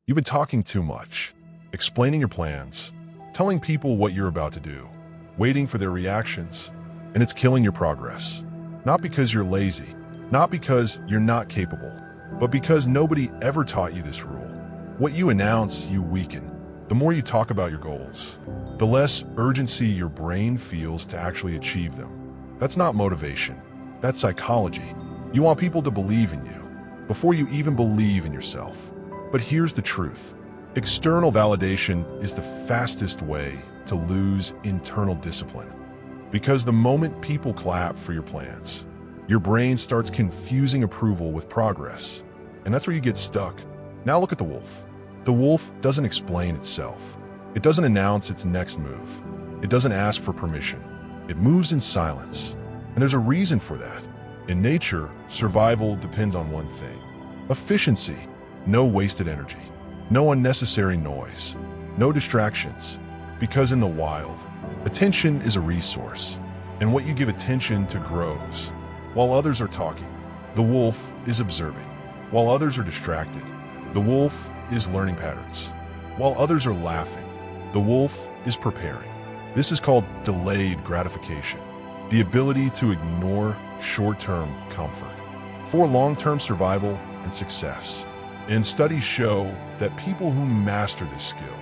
You've been talking too much, explaining your plans, telling people what you're about to do, waiting for their reactions, and it's killing your progress. Not because you're lazy, not because you're not capable, but because nobody ever taught you this rule. What you announce, you weaken. The more you talk about your goals, the less urgency your brain feels to actually achieve them. That's not motivation. That's psychology. You want people to believe in you before you even believe in yourself. But here's the truth. External validation is the fastest way to lose internal discipline. Because the moment people clap for your plans, your brain starts confusing approval with progress. And that's where you get stuck. Now look at the wolf. The wolf doesn't explain itself. It doesn't announce its next move. It doesn't ask for permission. It moves in silence. And there's a reason for that. In nature, survival depends on one thing: efficiency. No wasted energy, no unnecessary noise, no distractions. Because in the wild, attention is a resource, and what you give attention to grows. While others are talking, the wolf is observing. While others are distracted, the wolf is learning patterns. While others are laughing, the wolf is preparing. This is called delayed gratification, the ability to ignore short-term comfort for long-term survival and success. And studies show that people who master this skill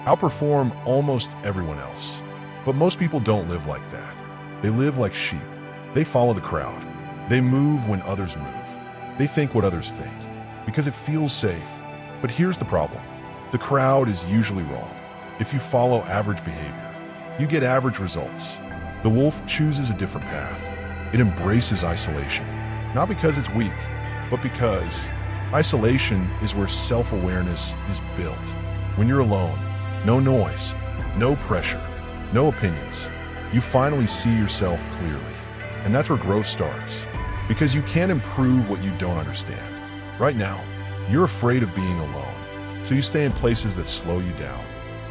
outperform almost everyone else. But most people don't live like that. They live like sheep. They follow the crowd. They move when others move. They think what others think, because it feels safe. But here's the problem. The crowd is usually wrong. If you follow average behavior, you get average results. The wolf chooses a different path. It embraces isolation, not because it's weak, but because isolation is where self-awareness is built. When you're alone, no noise, no pressure, no opinions, you finally see yourself clearly. And that's where growth starts. Because you can't improve what you don't understand. Right now, you're afraid of being alone. So you stay in places that slow you down.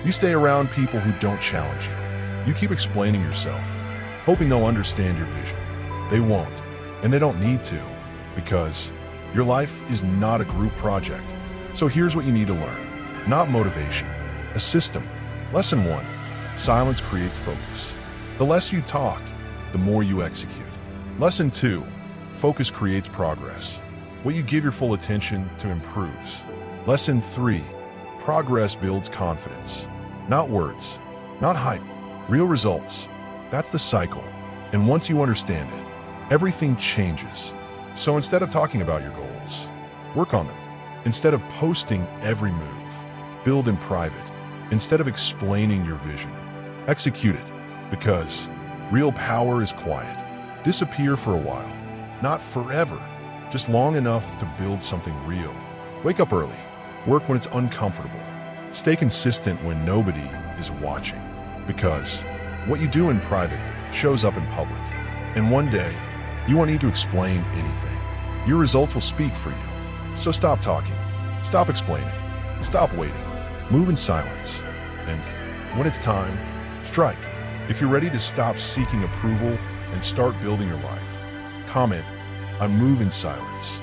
You stay around people who don't challenge you. You keep explaining yourself, hoping they'll understand your vision. They won't, and they don't need to, because your life is not a group project. So here's what you need to learn. Not motivation, a system. Lesson 1, silence creates focus. The less you talk, the more you execute. Lesson 2, focus creates progress. What you give your full attention to improves. Lesson 3, progress builds confidence. Not words, not hype, real results. That's the cycle. And once you understand it, everything changes. So instead of talking about your goals, work on them. Instead of posting every move, build in private. Instead of explaining your vision, execute it. Because real power is quiet. Disappear for a while. Not forever, just long enough to build something real. Wake up early. Work when it's uncomfortable. Stay consistent when nobody is watching. Because what you do in private shows up in public. And one day, you won't need to explain anything. Your results will speak for you. So stop talking. Stop explaining. Stop waiting. Move in silence. And when it's time, strike. If you're ready to stop seeking approval and start building your life, comment, I move in silence.